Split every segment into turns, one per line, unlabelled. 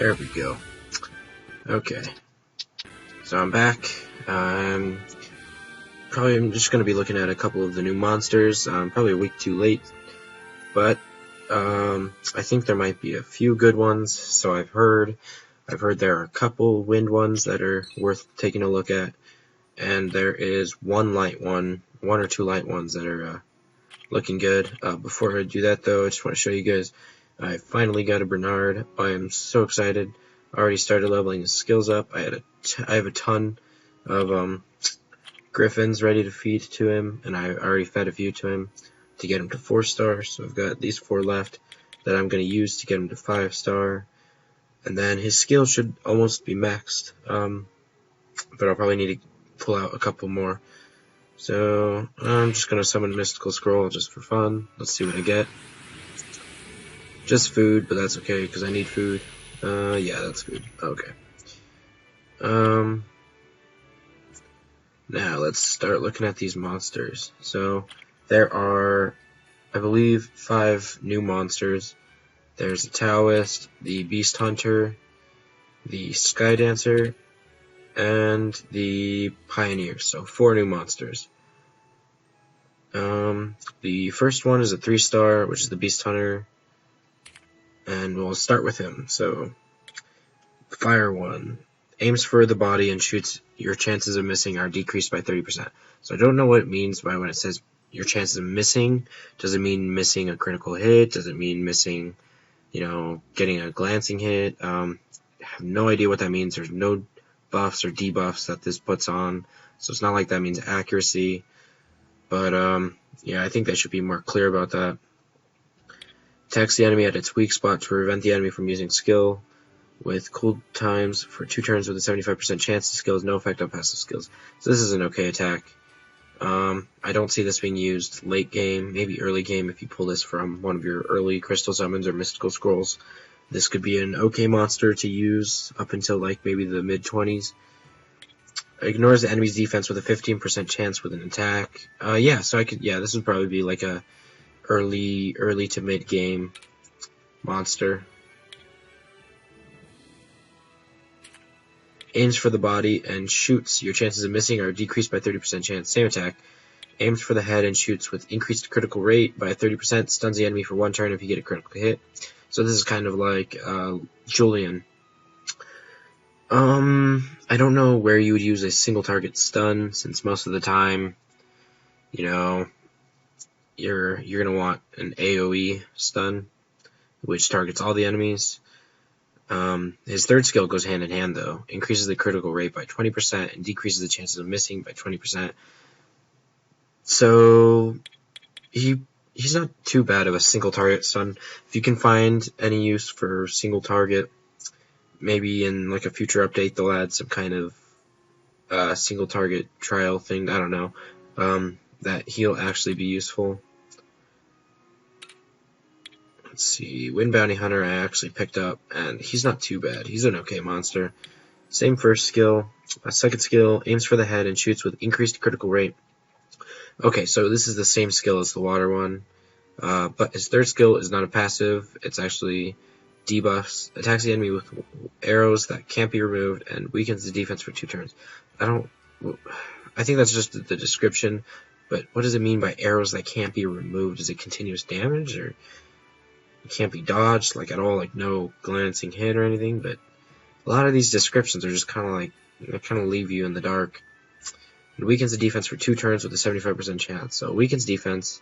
There we go. Okay. So I'm back. I'm just going to be looking at a couple of the new monsters. Probably a week too late. But I think there might be a few good ones. So I've heard there are a couple wind ones that are worth taking a look at. And there is one or two light ones that are looking good. Before I do that though, I just want to show you guys I finally got a Bernard. I am so excited. I already started leveling his skills up. I have a ton of griffins ready to feed to him, and I already fed a few to him to get him to 4-star. So I've got these 4 left that I'm going to use to get him to 5-star, and then his skill should almost be maxed. But I'll probably need to pull out a couple more. So I'm just going to summon a mystical scroll just for fun. Let's see what I get. Just food, but that's okay because I need food. Yeah, that's food. Okay. Now let's start looking at these monsters. So there are, I believe, 5 new monsters. There's the Taoist, the Beast Hunter, the Sky Dancer, and the Pioneer. So 4 new monsters. The first one is a 3-star, which is the Beast Hunter. And we'll start with him. So, Fire 1. Aims for the body and shoots. Your chances of missing are decreased by 30%. So I don't know what it means by when it says your chances of missing. Does it mean missing a critical hit? Does it mean missing, getting a glancing hit? I have no idea what that means. There's no buffs or debuffs that this puts on. So it's not like that means accuracy. But, yeah, I think they should be more clear about that. Attacks the enemy at its weak spot to prevent the enemy from using skill. With cool times for 2 turns with a 75% chance, the skill has no effect on passive skills. So this is an okay attack. I don't see this being used late game, maybe early game if you pull this from one of your early crystal summons or mystical scrolls. This could be an okay monster to use up until like maybe the mid-20s. Ignores the enemy's defense with a 15% chance with an attack. This would probably be like a early to mid game monster. Aims for the body and shoots. Your chances of missing are decreased by 30% chance. Same attack. Aims for the head and shoots with increased critical rate by 30%. Stuns the enemy for 1 turn if you get a critical hit. So this is kind of like Julian. I don't know where you would use a single target stun, since most of the time, you're gonna want an AoE stun, which targets all the enemies. His third skill goes hand in hand though. Increases the critical rate by 20% and decreases the chances of missing by 20%. So he's not too bad of a single target stun. If you can find any use for single target, maybe in like a future update they'll add some kind of single target trial thing. I don't know. That he'll actually be useful. Let's see, Wind Bounty Hunter I actually picked up, and he's not too bad. He's an okay monster. Same first skill. Second skill, aims for the head and shoots with increased critical rate. Okay, so this is the same skill as the water one, but his third skill is not a passive. It's actually debuffs. Attacks the enemy with arrows that can't be removed and weakens the defense for 2 turns. I think that's just the description, but what does it mean by arrows that can't be removed? Is it continuous damage, or it can't be dodged, like at all, like no glancing hit or anything? But a lot of these descriptions are just kind of like, they kind of leave you in the dark. It weakens the defense for 2 turns with a 75% chance. So it weakens defense,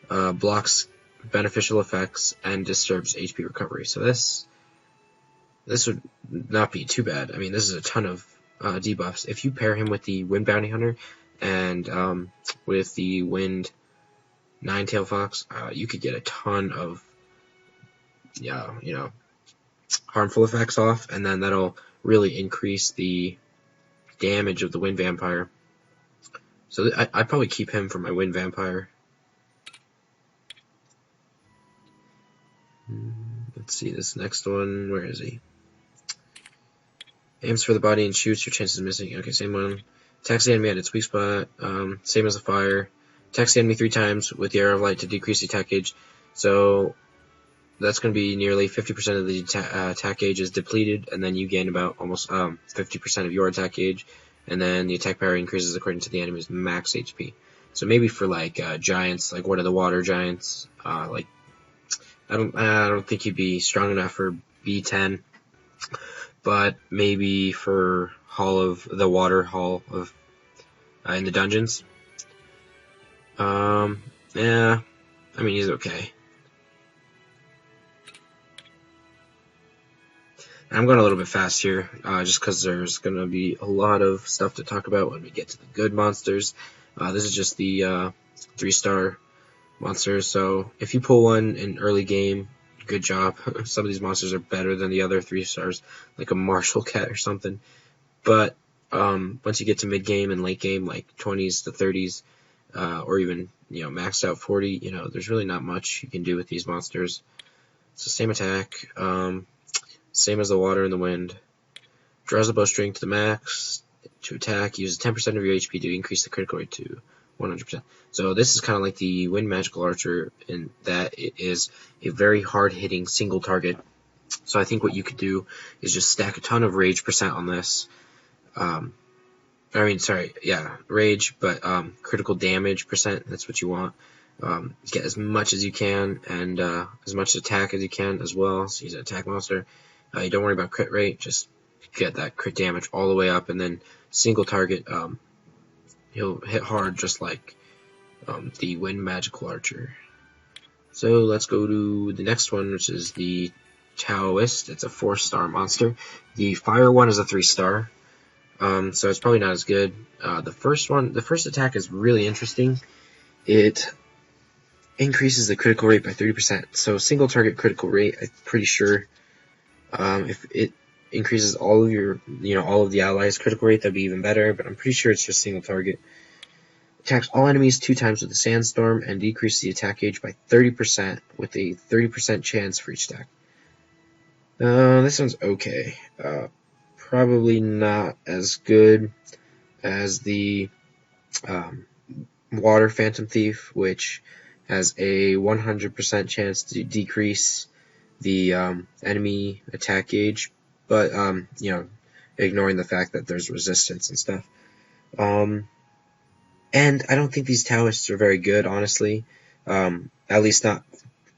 blocks beneficial effects, and disturbs HP recovery. So this would not be too bad. I mean, this is a ton of debuffs. If you pair him with the Wind Bounty Hunter and with the Wind Nine-Tail Fox, you could get a ton of harmful effects off, and then that'll really increase the damage of the Wind Vampire. So I'd probably keep him for my Wind Vampire. Let's see this next one. Where is he? Aims for the body and shoots. Your chances of missing. Okay, same one. Attacks the enemy at its weak spot. Same as the fire. Attacks the enemy 3 times with the arrow of light to decrease the attack gauge. So that's going to be nearly 50% of the attack gauge is depleted, and then you gain about almost 50% of your attack gauge, and then the attack power increases according to the enemy's max HP. So maybe for like giants, like one of the water giants, like I don't think he'd be strong enough for B10, but maybe for Water Hall of in the dungeons. Yeah, I mean he's okay. I'm going a little bit fast here, just because there's going to be a lot of stuff to talk about when we get to the good monsters. This is just the 3-star monsters, so if you pull one in early game, good job. Some of these monsters are better than the other 3 stars, like a Marshall Cat or something. But once you get to mid game and late game, like 20s to 30s, or even maxed out 40, there's really not much you can do with these monsters. So same attack. Same as the water and the wind. Draws the bowstring to the max to attack. Uses 10% of your HP to increase the critical rate to 100%. So this is kind of like the Wind Magical Archer in that it is a very hard-hitting single target. So I think what you could do is just stack a ton of rage percent on this. Rage, but critical damage percent, that's what you want. Get as much as you can, and as much attack as you can as well. So he's an attack monster. You don't worry about crit rate, just get that crit damage all the way up, and then single target, he'll hit hard just like the Wind Magical Archer. So let's go to the next one, which is the Taoist. It's a 4-star monster. The fire one is a 3-star, so it's probably not as good. The first attack is really interesting. It increases the critical rate by 30%. So single target critical rate, I'm pretty sure. If it increases all of your, all of the allies' critical rate, that'd be even better, but I'm pretty sure it's just single target. Attacks all enemies 2 times with a sandstorm and decreases the attack gauge by 30% with a 30% chance for each attack. This sounds okay. Probably not as good as the Water Phantom Thief, which has a 100% chance to decrease the enemy attack gauge, but ignoring the fact that there's resistance and stuff. And I don't think these Taoists are very good, honestly. At least not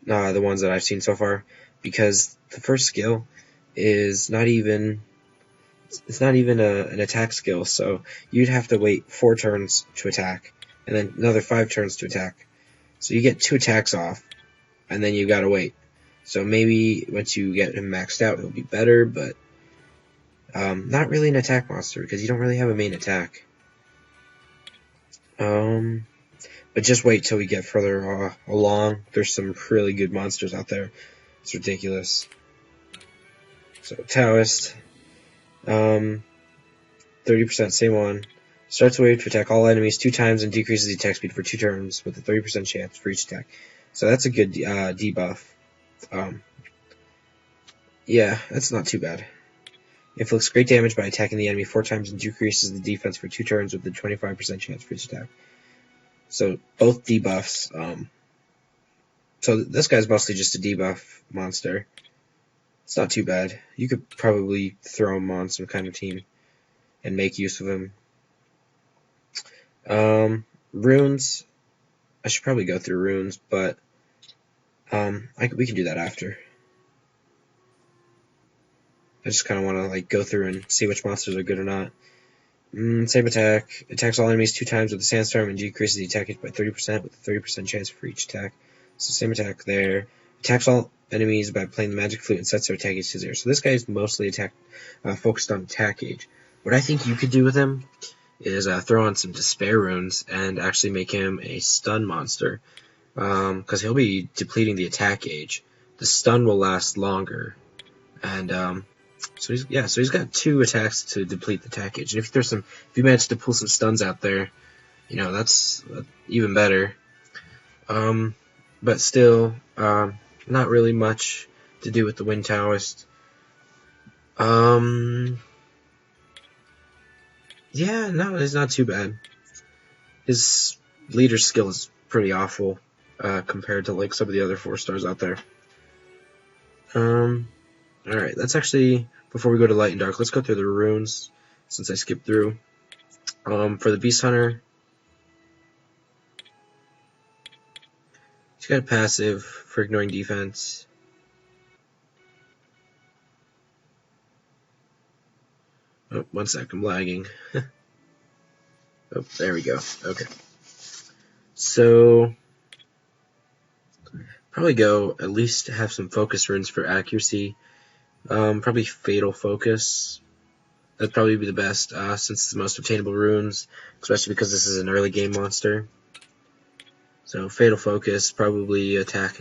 the ones that I've seen so far, because the first skill is not even an attack skill, so you'd have to wait 4 turns to attack, and then another 5 turns to attack. So you get 2 attacks off, and then you gotta wait. So maybe once you get him maxed out, it'll be better, but not really an attack monster, because you don't really have a main attack. But just wait till we get further along. There's some really good monsters out there. It's ridiculous. So Taoist, 30%, same one. Starts the wave to attack all enemies 2 times and decreases the attack speed for 2 turns with a 30% chance for each attack. So that's a good debuff. Yeah, that's not too bad. Inflicts great damage by attacking the enemy 4 times and decreases the defense for 2 turns with a 25% chance for each attack. So both debuffs. So this guy's mostly just a debuff monster. It's not too bad. You could probably throw him on some kind of team and make use of him. Runes. I should probably go through runes, but we can do that after. I just kind of want to go through and see which monsters are good or not. Same attack. Attacks all enemies 2 times with a sandstorm and decreases the attack by 30% with a 30% chance for each attack. So same attack there. Attacks all enemies by playing the magic flute and sets their attack gauge to 0. So this guy is mostly focused on attack gauge. What I think you could do with him is throw on some despair runes and actually make him a stun monster, because he'll be depleting the attack gauge. The stun will last longer, and so he's got 2 attacks to deplete the attack gauge. And if you manage to pull some stuns out there, that's even better. But still, not really much to do with the Wind Taoist. Yeah, no, it's not too bad. His leader skill is pretty awful compared to some of the other 4 stars out there. Alright, let's actually, before we go to light and dark, let's go through the runes, since I skipped through. For the Beast Hunter, he's got a passive for ignoring defense. Oh, one sec, I'm lagging. Oh, there we go. Okay. So, probably go at least have some focus runes for accuracy. Probably Fatal Focus. That'd probably be the best, since it's the most obtainable runes, especially because this is an early game monster. So Fatal Focus, probably attack,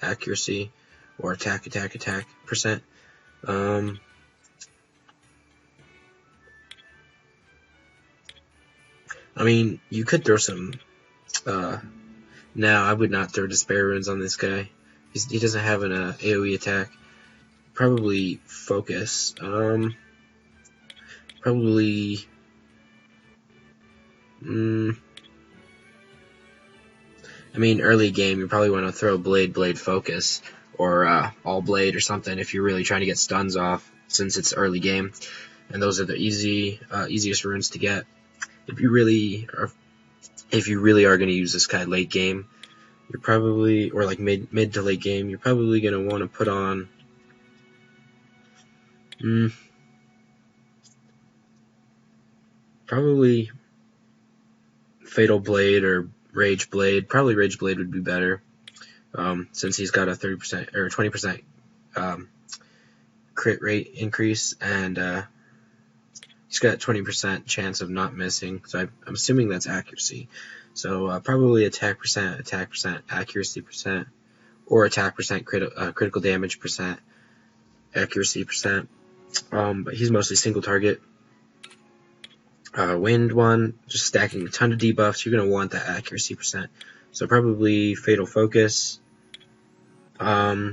accuracy, or attack, percent. I mean, you could throw some, now I would not throw Despair runes on this guy. He doesn't have an AoE attack. Probably Focus. Probably, I mean, early game, you probably want to throw Blade Focus, or All Blade or something if you're really trying to get stuns off, since it's early game. And those are the easiest runes to get. If you really are going to use this guy late game, you're probably, or like mid to late game, you're probably going to want to put on, probably Fatal Blade or Rage Blade. Probably Rage Blade would be better, since he's got a 30% or 20% crit rate increase, and he's got a 20% chance of not missing. So I'm assuming that's accuracy. So probably attack percent, accuracy percent, or attack percent, critical damage percent, accuracy percent. But he's mostly single target. Wind one, just stacking a ton of debuffs. You're going to want that accuracy percent. So probably Fatal Focus. Yeah,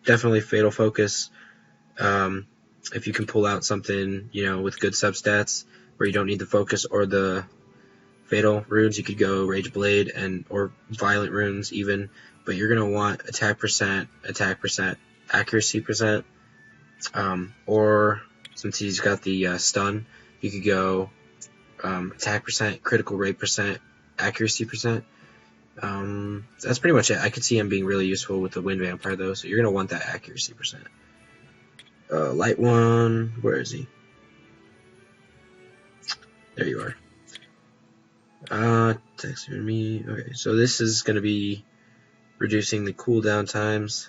definitely Fatal Focus. If you can pull out something, with good substats, where you don't need the Focus or the Fatal runes, you could go Rage Blade or Violent runes even. But you're going to want attack percent, accuracy percent, or since he's got the stun, you could go attack percent, critical rate percent, accuracy percent. That's pretty much it. I could see him being really useful with the Wind Vampire though, so you're going to want that accuracy percent. Light one, where is he? There you are. Text me. Okay, so this is going to be reducing the cooldown times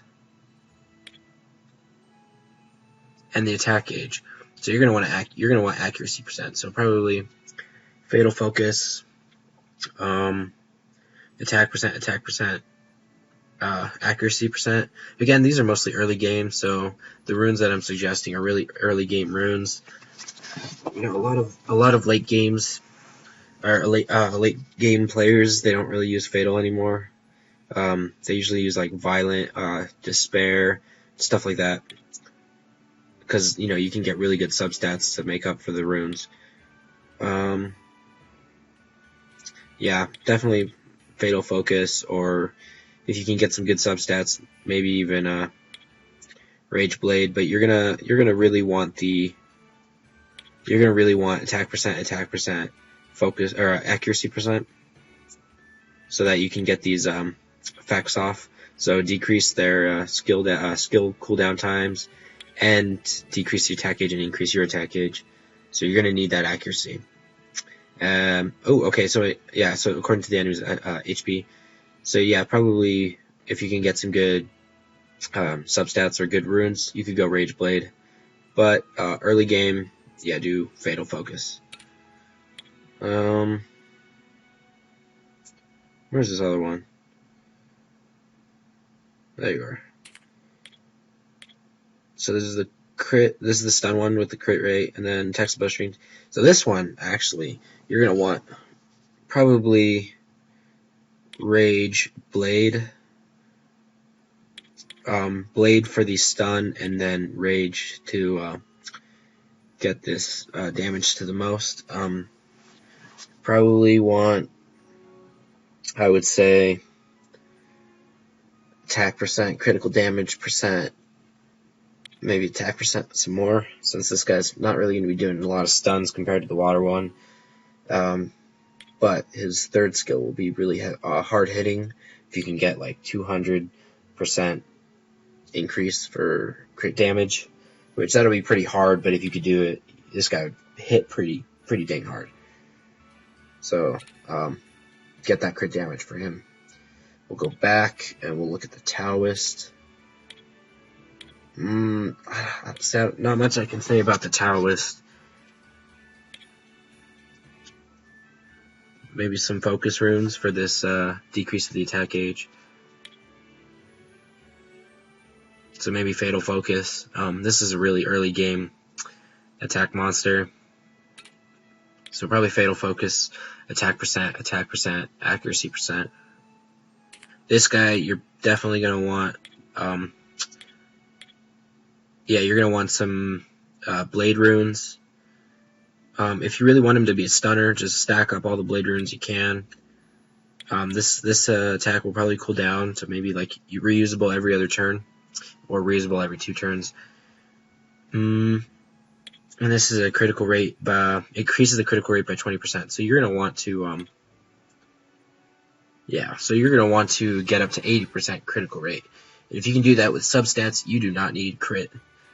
and the attack gauge. So you're going to want accuracy percent. So probably Fatal Focus, attack percent, accuracy percent. Again, these are mostly early game, so the runes that I'm suggesting are really early game runes. A lot of late games, or late game players, they don't really use Fatal anymore. They usually use like Violent, Despair, stuff like that, because you can get really good substats to make up for the runes. Yeah, definitely Fatal Focus, or if you can get some good substats, maybe even Rage Blade. But you're gonna really want attack percent, focus, or accuracy percent, so that you can get these effects off. So decrease their skill cooldown times, and decrease the attack gauge and increase your attack gauge. So you're gonna need that accuracy. Okay. So according to the enemy's HP, so yeah, probably if you can get some good substats or good runes, you could go Rage Blade. But early game, yeah, do Fatal Focus. Where's this other one? There you are. So this is the crit. This is the stun one with the crit rate, and then text bush strings. So this one, actually, you're gonna want probably Rage Blade. Blade for the stun, and then Rage to get this damage to the most. Probably want, I would say, attack percent, critical damage percent, maybe attack percent some more, since this guy's not really going to be doing a lot of stuns compared to the water one. But his third skill will be really hard hitting. If you can get like 200% increase for crit damage, which that'll be pretty hard, but if you could do it, this guy would hit pretty dang hard. So get that crit damage for him. We'll go back and we'll look at the Taoist. Not much I can say about the Taoist. Maybe some focus runes for this decrease of the attack gauge. So maybe Fatal Focus. This is a really early game attack monster. So probably Fatal Focus, attack percent, accuracy percent. This guy, you're definitely going to want, you're going to want some blade runes. If you really want him to be a stunner, just stack up all the blade runes you can. This attack will probably cool down to maybe like reusable every other turn, or reusable every 2 turns. And this is a critical rate, increases the critical rate by 20%. So you're going to want to, so you're going to want to get up to 80% critical rate. And if you can do that with substats, you do not need crit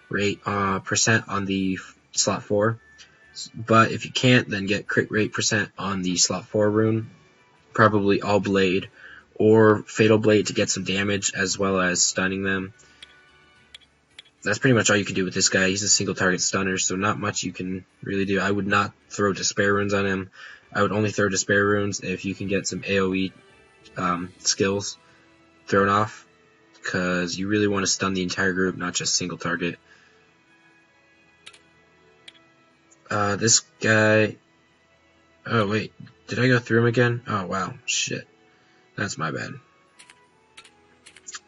rate percent on the slot 4. But if you can't, then get crit rate percent on the slot 4 rune, probably all blade, or fatal blade to get some damage as well as stunning them. That's pretty much all you can do with this guy. He's a single target stunner, so not much you can really do. I would not throw despair runes on him. I would only throw despair runes if you can get some AoE skills thrown off, because you really want to stun the entire group, not just single target. This guy... Oh, wait. Did I go through him again? Oh, wow. Shit. That's my bad.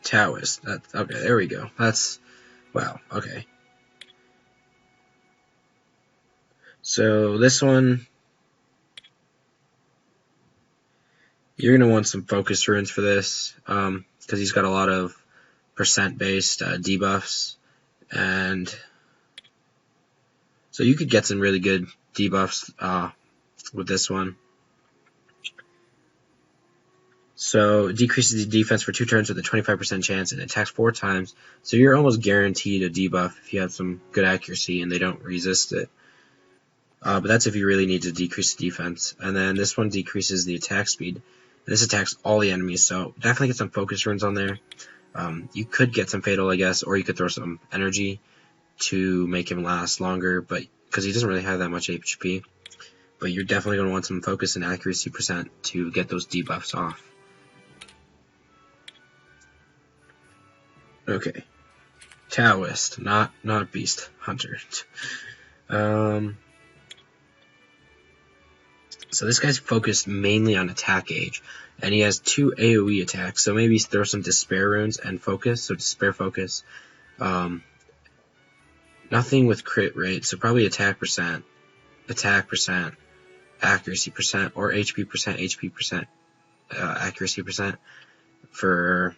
Taoist. Okay, there we go. That's... Wow, okay. So, this one... You're going to want some focus runes for this, because he's got a lot of percent-based debuffs, and... So you could get some really good debuffs with this one. So it decreases the defense for 2 turns with a 25% chance and attacks 4 times. So you're almost guaranteed a debuff if you have some good accuracy and they don't resist it. But that's if you really need to decrease the defense. And then this one decreases the attack speed. And this attacks all the enemies, so definitely get some focus runes on there. You could get some fatal, I guess, or you could throw some energy to make him last longer, but because he doesn't really have that much HP. But you're definitely going to want some focus and accuracy percent to get those debuffs off. Okay. Taoist, not Beast Hunter. So this guy's focused mainly on attack gauge, and he has 2 AoE attacks, so maybe throw some despair runes and focus, so despair focus. Nothing with crit rate, so probably attack percent, accuracy percent, or HP percent, accuracy percent, for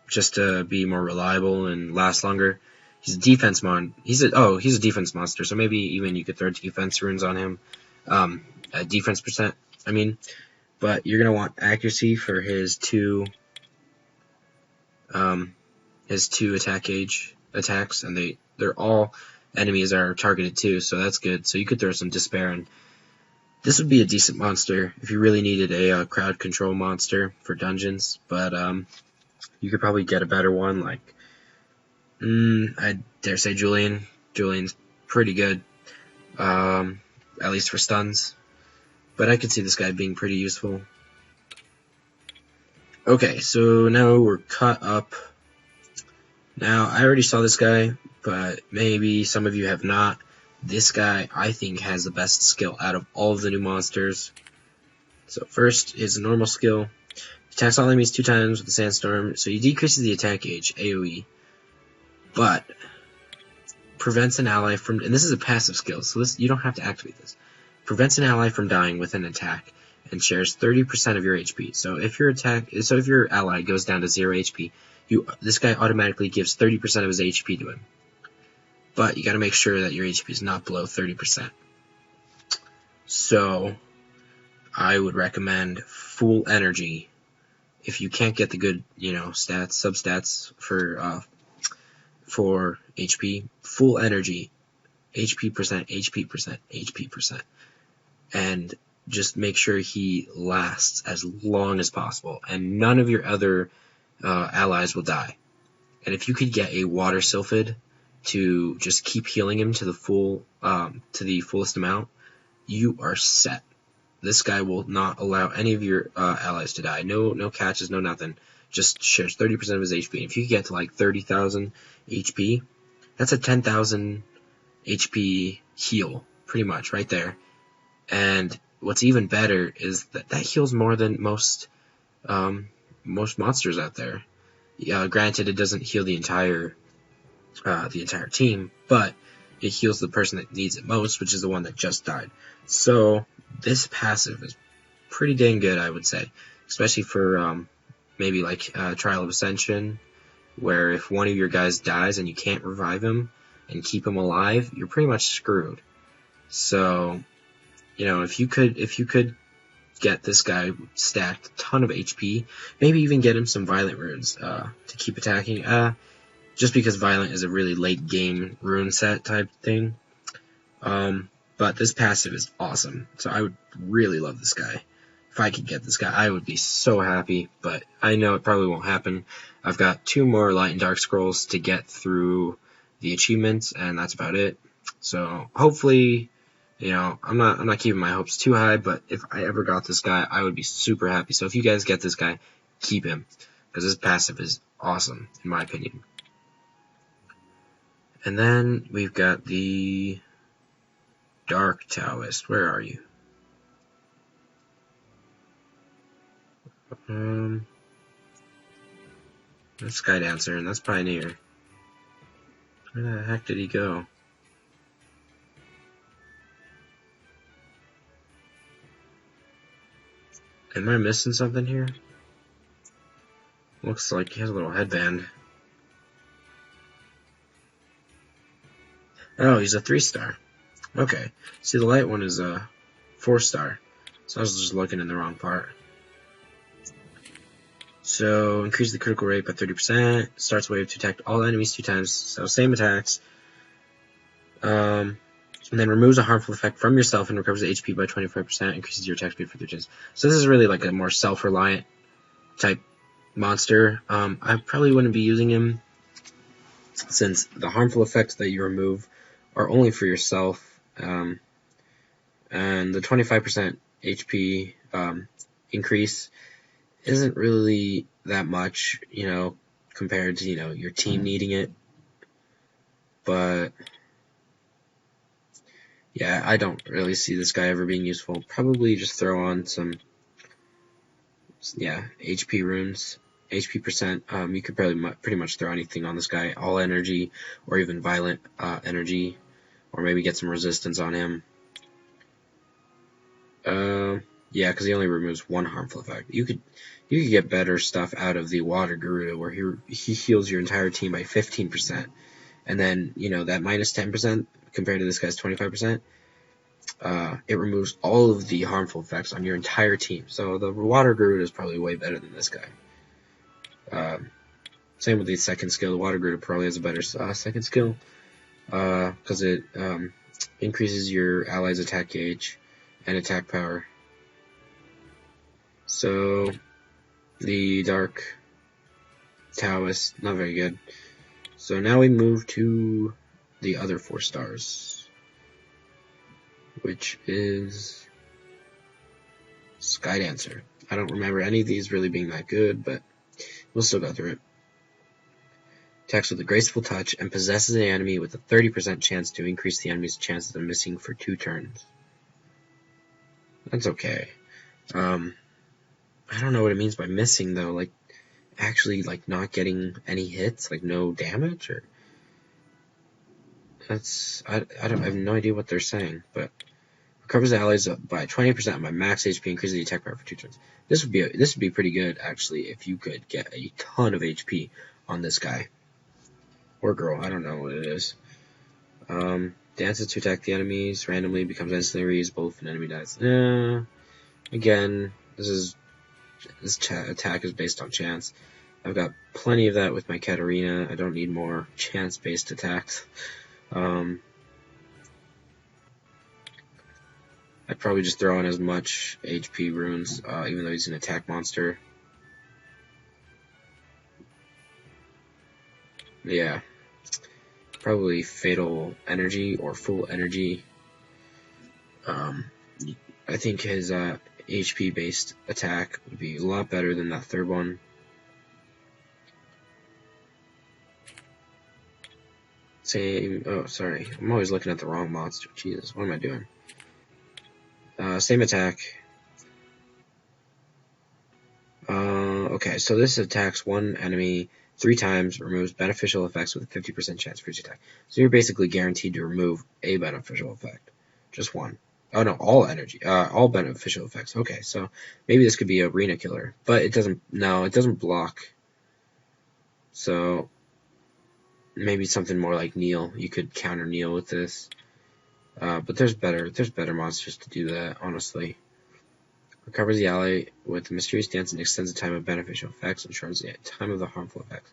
just to be more reliable and last longer. He's a defense he's a defense monster, so maybe even you could throw defense runes on him. Defense percent, I mean, but you're gonna want accuracy for his 2 attack gauge attacks, and they're all enemies are targeted too, so that's good. So you could throw some despair, and this would be a decent monster if you really needed a crowd control monster for dungeons. But you could probably get a better one, like I dare say Julian. Julian's pretty good, at least for stuns. But I could see this guy being pretty useful. Okay, so now we're caught up. Now, I already saw this guy, but maybe some of you have not. This guy, I think, has the best skill out of all of the new monsters. So first, his normal skill. Attacks all enemies 2 times with the Sandstorm, so he decreases the attack gauge, AoE. But, prevents an ally from, and this is a passive skill, so you don't have to activate this. Prevents an ally from dying with an attack, and shares 30% of your HP. So if your ally goes down to 0 HP, this guy automatically gives 30% of his HP to him. But you gotta make sure that your HP is not below 30%. So I would recommend full energy. If you can't get the good, substats for HP, full energy, HP percent, HP percent, HP percent, and just make sure he lasts as long as possible, and none of your other allies will die. And if you could get a water sylphid to just keep healing him to the fullest amount, you are set. This guy will not allow any of your allies to die. No catches, no nothing. Just shares 30% of his HP. If you get to like 30,000 HP, that's a 10,000 HP heal, pretty much, right there. And what's even better is that heals more than most monsters out there. Granted, it doesn't heal the entire team, but it heals the person that needs it most, which is the one that just died. So this passive is pretty dang good, I would say, especially for maybe like Trial of Ascension, where if one of your guys dies and you can't revive him and keep him alive, you're pretty much screwed. So, if you could get this guy stacked a ton of HP, maybe even get him some Violent runes to keep attacking. Just because Violent is a really late game rune set type thing. But this passive is awesome, so I would really love this guy. If I could get this guy, I would be so happy, but I know it probably won't happen. I've got 2 more Light and Dark Scrolls to get through the achievements, and that's about it. So hopefully, I'm not keeping my hopes too high, but if I ever got this guy, I would be super happy. So if you guys get this guy, keep him, because his passive is awesome, in my opinion. And then we've got the Dark Taoist. Where are you? That's Sky Dancer, and that's Pioneer. Where the heck did he go? Am I missing something here? Looks like he has a little headband. Oh, he's a 3-star. Okay. See, the light one is a 4-star. So I was just looking in the wrong part. So, increase the critical rate by 30%. Starts wave to attack all enemies 2 times. So, same attacks. And then removes a harmful effect from yourself and recovers HP by 25%. Increases your attack speed for 3 times. So, this is really like a more self-reliant type monster. I probably wouldn't be using him, since the harmful effects that you remove are only for yourself, and the 25% HP increase isn't really that much, compared to, your team needing it. But yeah, I don't really see this guy ever being useful. Probably just throw on some, HP runes. HP percent, you could pretty much throw anything on this guy, all energy, or even violent energy, or maybe get some resistance on him. Yeah, because he only removes 1 harmful effect. You could get better stuff out of the Water Guru, where he heals your entire team by 15%, and then that minus 10% compared to this guy's 25%. It removes all of the harmful effects on your entire team. So the Water Guru is probably way better than this guy. Same with the second skill. The Water Guru probably has a better second skill, because it increases your allies' attack gauge and attack power. So the Dark Taoist, not very good. So now we move to the other 4 stars, which is Sky Dancer. I don't remember any of these really being that good, but we'll still go through it. Attacks with a graceful touch and possesses an enemy with a 30% chance to increase the enemy's chances of missing for 2 turns. That's okay. I don't know what it means by missing, though. Like, actually, like, not getting any hits? Like, no damage? Or I have no idea what they're saying, but Recovers the allies by 20% of my max HP, increases the attack power for 2 turns. This would be pretty good actually if you could get a ton of HP on this guy or girl. I don't know what it is. Dances to attack the enemies randomly, becomes instantly reusable if an enemy dies. Again, this attack is based on chance. I've got plenty of that with my Katarina. I don't need more chance-based attacks. I'd probably just throw in as much HP runes, even though he's an attack monster. Yeah. Probably Fatal Energy or Full Energy. I think his HP-based attack would be a lot better than that third one. Same. Oh, sorry. I'm always looking at the wrong monster. Jesus, what am I doing? Same attack. Okay, so this attacks one enemy 3 times, removes beneficial effects with a 50% chance for each attack. So you're basically guaranteed to remove a beneficial effect. Just one. Oh no, all beneficial effects. Okay, so maybe this could be arena killer, but it doesn't. No, it doesn't block. So maybe something more like Neil. You could counter Neil with this. But there's better monsters to do that, honestly. Recovers the ally with a mysterious dance and extends the time of beneficial effects and shortens the time of the harmful effects.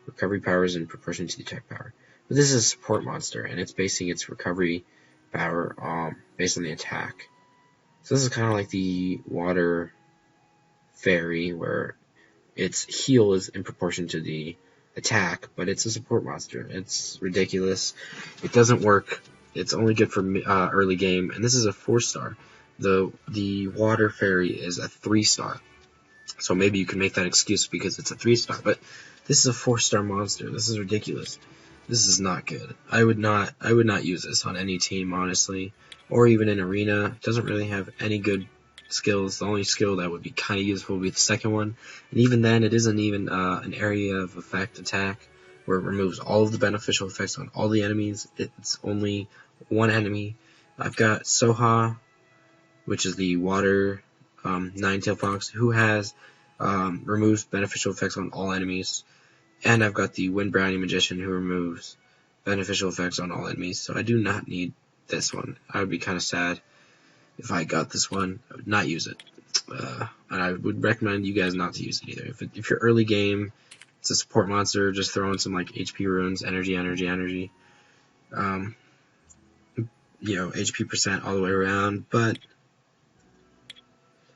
Recovery power is in proportion to the attack power. But this is a support monster, and it's basing its recovery power based on the attack. So this is kind of like the water fairy, where its heal is in proportion to the attack, but it's a support monster. It's ridiculous. It doesn't work. It's only good for early game, and this is a 4-star. The water fairy is a 3-star. So maybe you can make that excuse because it's a 3-star, but this is a 4-star monster. This is ridiculous. This is not good. I would not use this on any team, honestly, or even in arena. It doesn't really have any good skills. The only skill that would be kind of useful would be the second one, and even then, it isn't even an area of effect attack where it removes all of the beneficial effects on all the enemies. It's only one enemy. I've got Soha, which is the water nine-tailed fox, who has removes beneficial effects on all enemies. And I've got the Wind Brownie Magician, who removes beneficial effects on all enemies. So I do not need this one. I would be kind of sad if I got this one. I would not use it. And I would recommend you guys not to use it either. If you're early game, it's a support monster, just throw in some like HP runes, energy. HP percent all the way around, but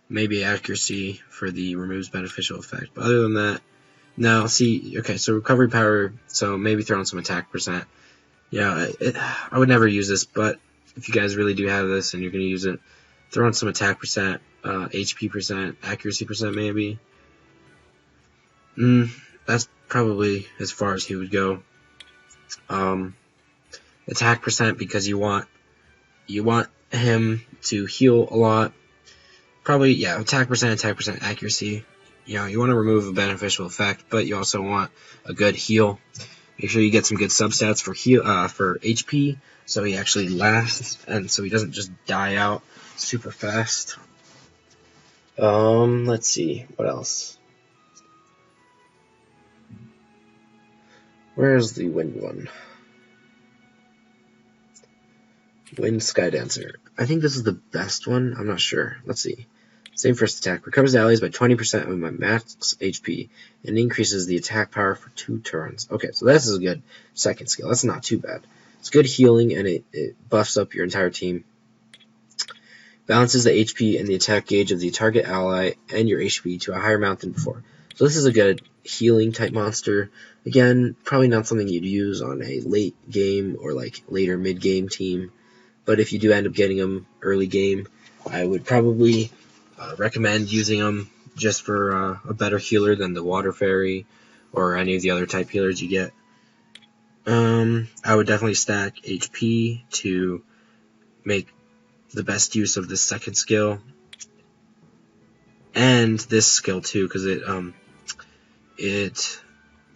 maybe accuracy for the removes beneficial effect. But other than that, no. See, okay, so recovery power, so maybe throw in some attack percent. Yeah, I would never use this, but if you guys really do have this and you're going to use it, throw in some attack percent, HP percent, accuracy percent maybe. That's probably as far as he would go. Attack percent because you want him to heal a lot. Probably, yeah, attack percent, accuracy. You know, you want to remove a beneficial effect, but you also want a good heal. Make sure you get some good substats for HP, so he actually lasts, and so he doesn't just die out super fast. Let's see, what else? Where's the wind one? Wind Sky Dancer. I think this is the best one. I'm not sure. Let's see. Same first attack. Recovers allies by 20% of my max HP and increases the attack power for 2 turns. Okay, so this is a good second skill. That's not too bad. It's good healing, and it buffs up your entire team. Balances the HP and the attack gauge of the target ally and your HP to a higher amount than before. So this is a good healing type monster. Again, probably not something you'd use on a late game or like later mid game team. But if you do end up getting them early game, I would probably recommend using them just for a better healer than the Water Fairy or any of the other type healers you get. I would definitely stack HP to make the best use of this second skill. And this skill too, because it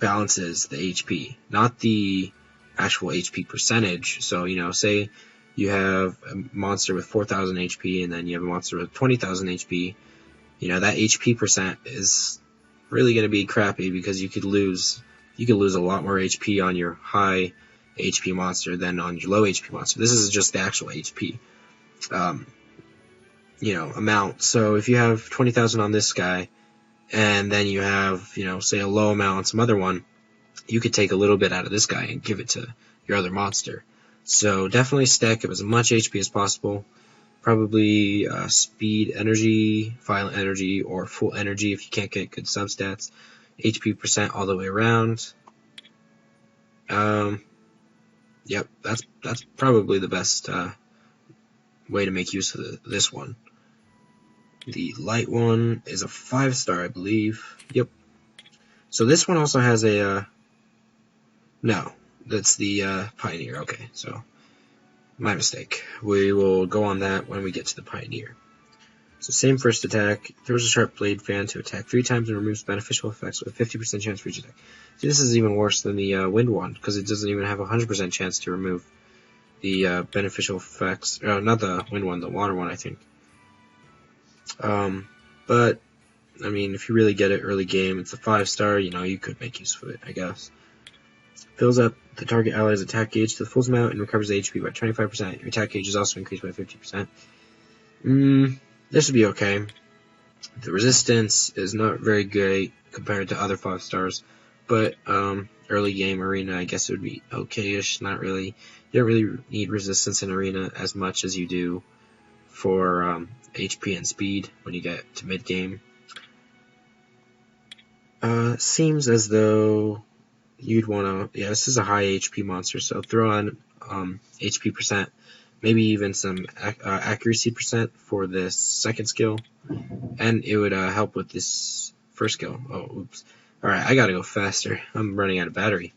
balances the HP, not the actual HP percentage. So, you know, say you have a monster with 4,000 HP, and then you have a monster with 20,000 HP, you know, that HP percent is really going to be crappy because you could lose a lot more HP on your high HP monster than on your low HP monster. This is just the actual HP, you know, amount. So if you have 20,000 on this guy, and then you have, you know, say a low amount on some other one, you could take a little bit out of this guy and give it to your other monster. So definitely stack up as much HP as possible. Probably speed, energy, violent energy, or full energy if you can't get good substats. HP percent all the way around. Yep, that's probably the best way to make use of this one. The light one is a 5-star, I believe. Yep. So this one also has a no, that's the Pioneer. Okay, so my mistake. We will go on that when we get to the Pioneer. So same first attack, throws a sharp blade fan to attack 3 times and removes beneficial effects with a 50% chance for each attack. See, this is even worse than the wind one, because it doesn't even have a 100% chance to remove the beneficial effects. Not the wind one, the water one, I think. But, I mean, if you really get it early game, it's a 5-star, you know, you could make use of it, I guess. Fills up the target ally's attack gauge to the full amount and recovers the HP by 25%. Your attack gauge is also increased by 50%. This would be okay. The resistance is not very great compared to other 5-stars, but early game arena, I guess it would be okay-ish. Not really. You don't really need resistance in arena as much as you do for HP and speed when you get to mid game. Seems as though you'd want to, yeah, this is a high HP monster, so throw on HP percent, maybe even some accuracy percent for this second skill, and it would help with this first skill. Oh, oops. Alright, I gotta go faster. I'm running out of battery.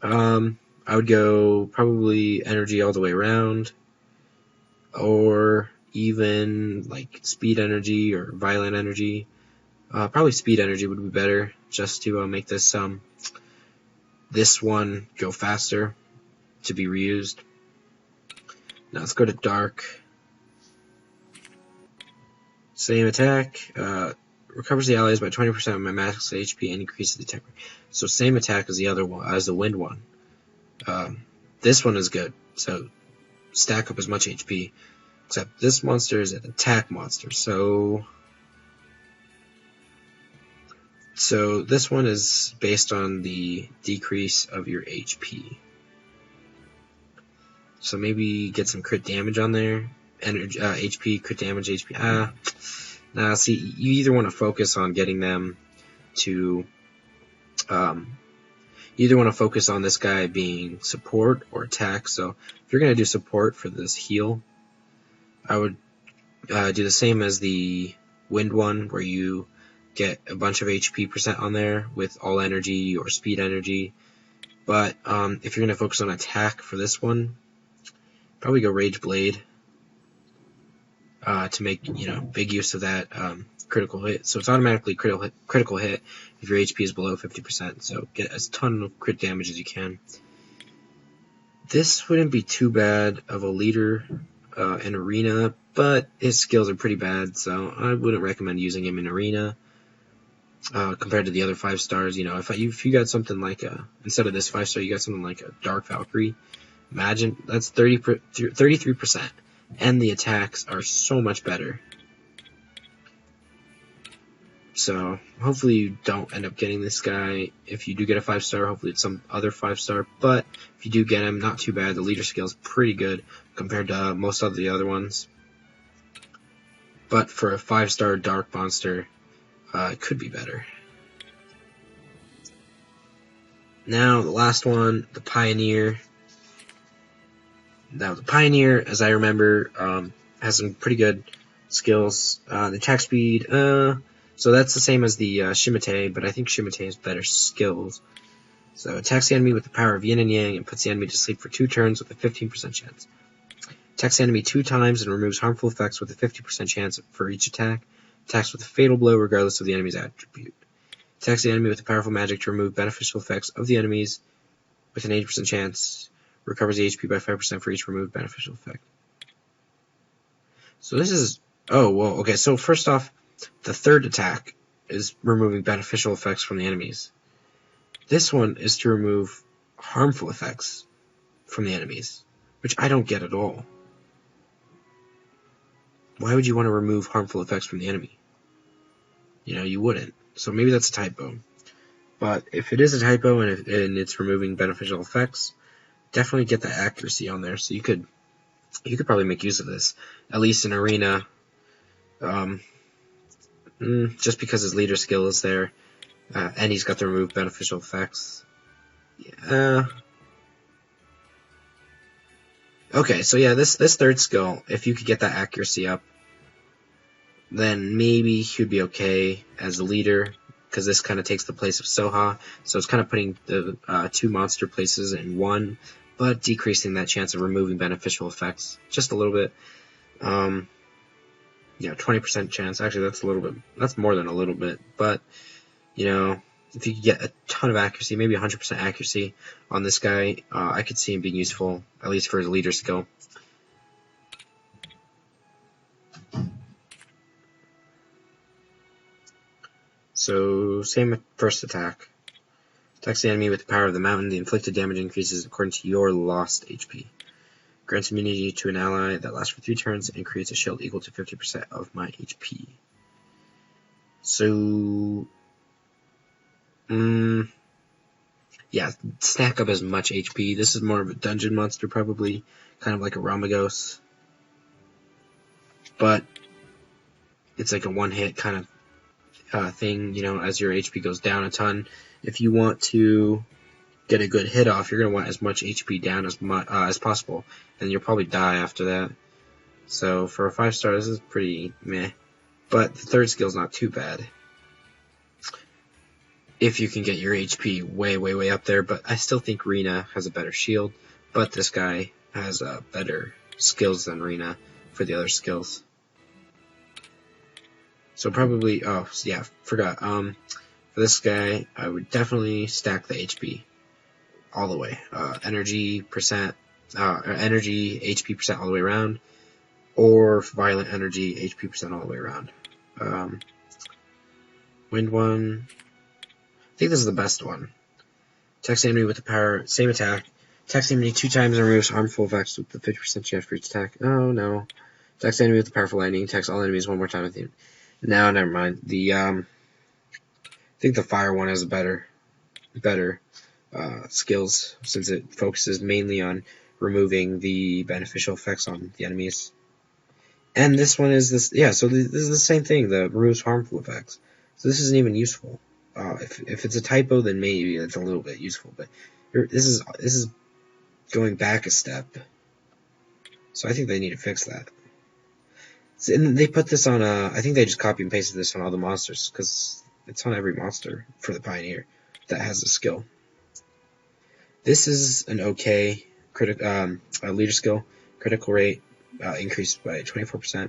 I would go probably energy all the way around, or even like speed energy or violent energy. Probably speed energy would be better, just to make this one go faster to be reused. Now let's go to dark. Same attack. Recovers the allies by 20% of my max HP and increases the attack. So same attack as the other one, as the wind one. This one is good. So stack up as much HP. Except this monster is an attack monster. So this one is based on the decrease of your HP. So maybe get some crit damage on there. Energy, HP, crit damage, HP. Nah, see, you either want to focus on getting them to, you either want to focus on this guy being support or attack. So if you're going to do support for this heal, I would do the same as the wind one, where you get a bunch of HP percent on there with all energy or speed energy. But if you're going to focus on attack for this one, probably go Rage Blade to make, you know, big use of that critical hit. So it's automatically critical hit if your HP is below 50%. So get as ton of crit damage as you can. This wouldn't be too bad of a leader in arena, but his skills are pretty bad, so I wouldn't recommend using him in arena. Compared to the other 5-stars, you know, if you got something like instead of this 5-star, you got something like a Dark Valkyrie. Imagine that's 33%, and the attacks are so much better. So hopefully you don't end up getting this guy. If you do get a 5-star, hopefully it's some other 5-star. But if you do get him, not too bad. The leader skill is pretty good compared to most of the other ones. But for a 5-star dark monster, it could be better. Now, the last one, the Pioneer. Now, the Pioneer, as I remember, has some pretty good skills. The attack speed, so that's the same as the Shimate, but I think Shimate has better skills. So, attacks the enemy with the power of Yin and Yang and puts the enemy to sleep for 2 turns with a 15% chance. Attacks the enemy 2 times and removes harmful effects with a 50% chance for each attack. Attacks with a fatal blow regardless of the enemy's attribute. Attacks the enemy with a powerful magic to remove beneficial effects of the enemies with an 80% chance. Recovers the HP by 5% for each removed beneficial effect. So this is... Oh, well, okay, so first off, the third attack is removing beneficial effects from the enemies. This one is to remove harmful effects from the enemies, which I don't get at all. Why would you want to remove harmful effects from the enemy? You know, you wouldn't. So maybe that's a typo. But if it is a typo and it's removing beneficial effects, definitely get the accuracy on there. So you could probably make use of this, at least in arena. Just because his leader skill is there, and he's got to remove beneficial effects. Yeah. Okay, so yeah, this third skill, if you could get that accuracy up, then maybe he'd be okay as a leader, because this kind of takes the place of Soha, so it's kind of putting the two monster places in one, but decreasing that chance of removing beneficial effects just a little bit. Yeah, 20% chance. Actually, that's more than a little bit, but, you know, if you could get a ton of accuracy, maybe 100% accuracy on this guy, I could see him being useful, at least for his leader skill. So, same first attack. Attacks the enemy with the power of the mountain. The inflicted damage increases according to your lost HP. Grants immunity to an ally that lasts for 3 turns and creates a shield equal to 50% of my HP. So, yeah, stack up as much HP. This is more of a dungeon monster, probably, kind of like a Ramagos. But it's like a one-hit kind of thing, you know, as your HP goes down a ton. If you want to get a good hit off, you're going to want as much HP down as possible, and you'll probably die after that. So for a 5-star, this is pretty meh. But the third skill's not too bad, if you can get your HP way, way, way up there. But I still think Rina has a better shield, but this guy has better skills than Rina for the other skills. So probably, oh yeah, forgot. For this guy, I would definitely stack the HP all the way. Energy HP percent all the way around, or violent energy HP percent all the way around. Wind one. I think this is the best one. Attacks the enemy with the power, same attack. Attacks the enemy 2 times and removes harmful effects with the 50% chance for each attack. Oh no. Attacks the enemy with the powerful lightning. Attacks all enemies 1 more time at the end. No, never mind. I think the fire one has better skills, since it focuses mainly on removing the beneficial effects on the enemies. And this one is this, yeah. So this is the same thing. The removes harmful effects. So this isn't even useful. If it's a typo, then maybe it's a little bit useful. But this is going back a step. So I think they need to fix that. And they put this on, I think they just copy and pasted this on all the monsters, because it's on every monster for the Pioneer that has a skill. This is an okay leader skill. Critical rate increased by 24%.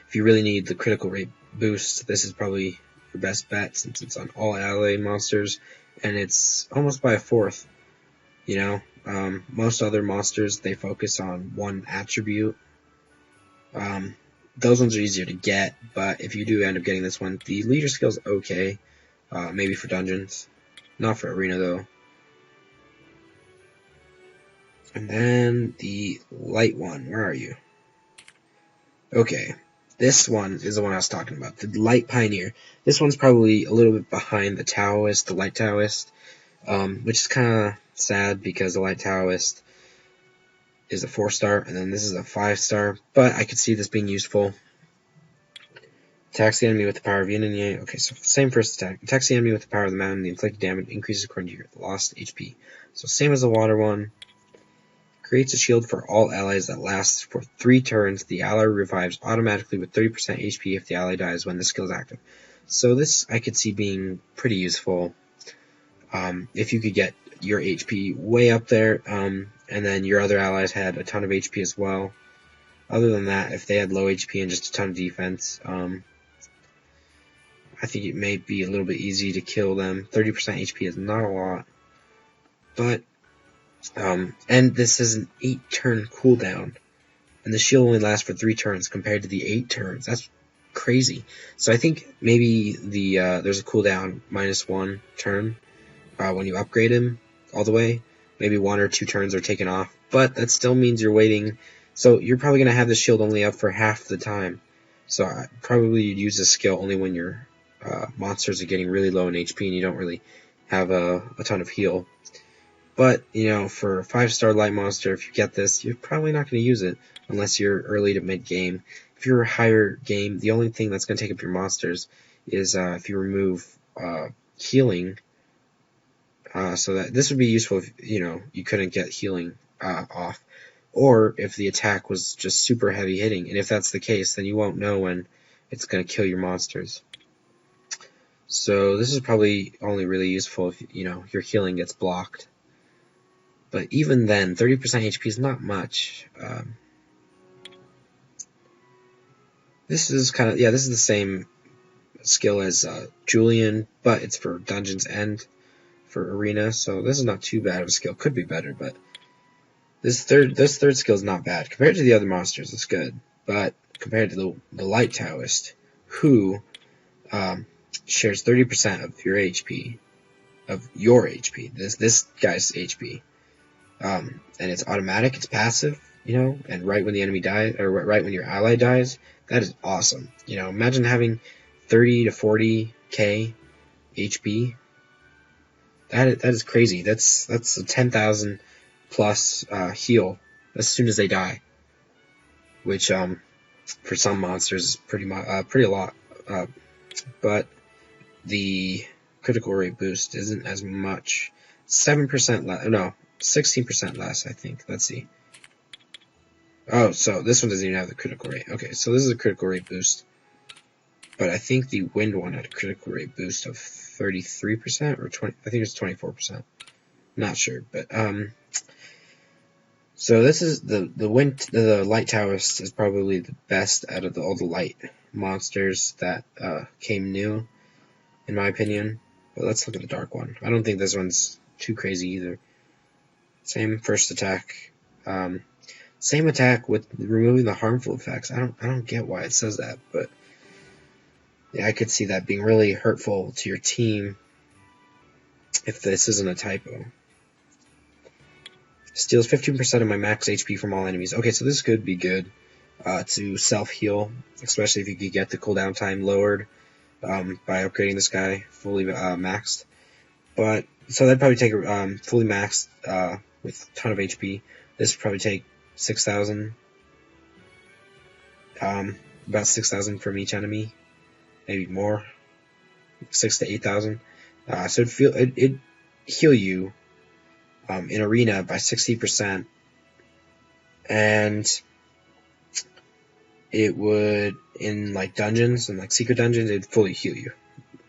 If you really need the critical rate boost, this is probably your best bet, since it's on all ally monsters, and it's almost by a fourth. You know, most other monsters, they focus on one attribute. Those ones are easier to get, but if you do end up getting this one, the leader skill's okay, maybe for dungeons, not for arena though. And then the light one, where are you? Okay, this one is the one I was talking about, the Light Pioneer. This one's probably a little bit behind the Taoist, the Light Taoist, which is kind of sad, because the Light Taoist is a 4-star, and then this is a 5-star, but I could see this being useful. Attacks the enemy with the power of yin and yang. Okay, so same first attack. Attacks the enemy with the power of the mountain. The inflicted damage increases according to your lost HP. So same as the water one. Creates a shield for all allies that lasts for 3 turns. The ally revives automatically with 30% HP if the ally dies when the skill is active. So this I could see being pretty useful. If you could get your HP way up there, and then your other allies had a ton of HP as well. Other than that, if they had low HP and just a ton of defense, I think it may be a little bit easy to kill them. 30% HP is not a lot, but And this is an 8-turn cooldown, and the shield only lasts for 3 turns compared to the 8 turns. That's crazy. So I think maybe there's a cooldown -1 turn when you upgrade him all the way. Maybe 1 or 2 turns are taken off, but that still means you're waiting. So you're probably going to have the shield only up for half the time. So probably you'd use this skill only when your monsters are getting really low in HP and you don't really have a ton of heal. But, you know, for a 5-star light monster, if you get this, you're probably not going to use it unless you're early to mid-game. If you're higher game, the only thing that's going to take up your monsters is if you remove healing. So that this would be useful if, you know, you couldn't get healing off. Or if the attack was just super heavy hitting. And if that's the case, then you won't know when it's going to kill your monsters. So this is probably only really useful if, you know, your healing gets blocked. But even then, 30% HP is not much. This is kind of, yeah, this is the same skill as Julian, but it's for Dungeons End, for Arena, so this is not too bad of a skill. Could be better, but this third skill is not bad. Compared to the other monsters, it's good. But compared to the Light Taoist, who shares 30% of your HP, this guy's HP. And it's automatic, it's passive, you know, and right when the enemy dies, or right when your ally dies, that is awesome. You know, imagine having 30 to 40k HP. That is crazy. That's a 10,000 plus heal as soon as they die, which for some monsters is pretty a lot. But the critical rate boost isn't as much. 7% less. No. 16% less, I think. Let's see. Oh, so this one doesn't even have the critical rate. Okay, so this is a critical rate boost. But I think the wind one had a critical rate boost of 33% or 20. I think it's 24%. Not sure, but so this is the Light Taoist is probably the best out of all the light monsters that came new, in my opinion. But let's look at the dark one. I don't think this one's too crazy either. Same first attack. Same attack with removing the harmful effects. I don't get why it says that, but yeah, I could see that being really hurtful to your team if this isn't a typo. Steals 15% of my max HP from all enemies. Okay, so this could be good to self-heal, especially if you could get the cooldown time lowered by upgrading this guy fully maxed. But so that'd probably take fully maxed with a ton of HP. This would probably take 6,000, about 6,000 from each enemy, maybe more, 6,000 to 8,000. So it'd heal you in Arena by 60%, and it would in like dungeons and like secret dungeons, it'd fully heal you,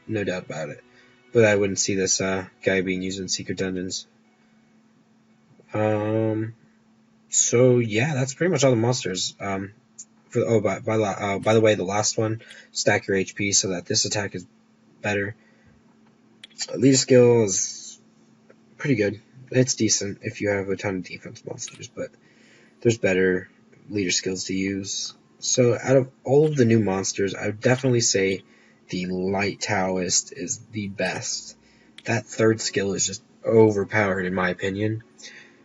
no doubt about it. But I wouldn't see this guy being used in secret dungeons. So yeah, that's pretty much all the monsters. By the way, the last one, stack your HP so that this attack is better. Leader skill is pretty good. It's decent if you have a ton of defense monsters, but there's better leader skills to use. So out of all of the new monsters, I would definitely say the Light Taoist is the best. That third skill is just overpowered in my opinion.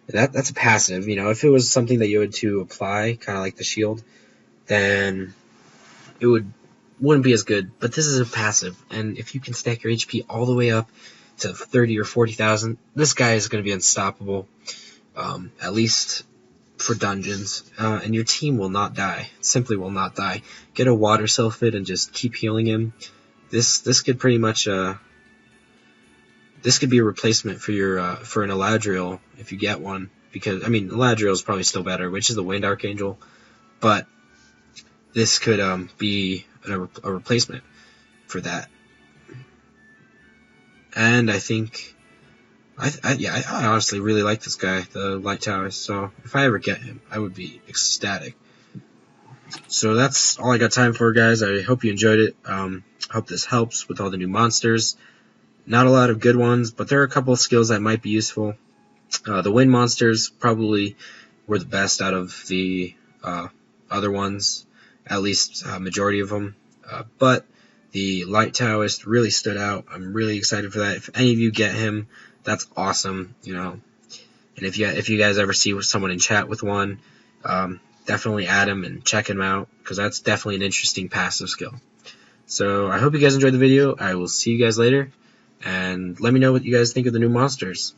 That's a passive, you know. If it was something that you had to apply, kind of like the shield, then it wouldn't be as good. But this is a passive, and if you can stack your HP all the way up to 30 or 40,000, this guy is going to be unstoppable, at least for dungeons, and your team will not die. Simply will not die. Get a water sulfate and just keep healing him. This could pretty much this could be a replacement for your for an Eladriel if you get one, because I mean Eladriel is probably still better, which is the Wind Archangel, but this could be a replacement for that. And I think I honestly really like this guy, the Light Taoist, so if I ever get him, I would be ecstatic. So that's all I got time for, guys. I hope you enjoyed it. Hope this helps with all the new monsters. Not a lot of good ones, but there are a couple of skills that might be useful. The wind monsters probably were the best out of the other ones, at least majority of them. But the Light Taoist really stood out. I'm really excited for that. If any of you get him, that's awesome. And if you guys ever see someone in chat with one, definitely add him and check him out, because that's definitely an interesting passive skill. So I hope you guys enjoyed the video. I will see you guys later, and let me know what you guys think of the new monsters.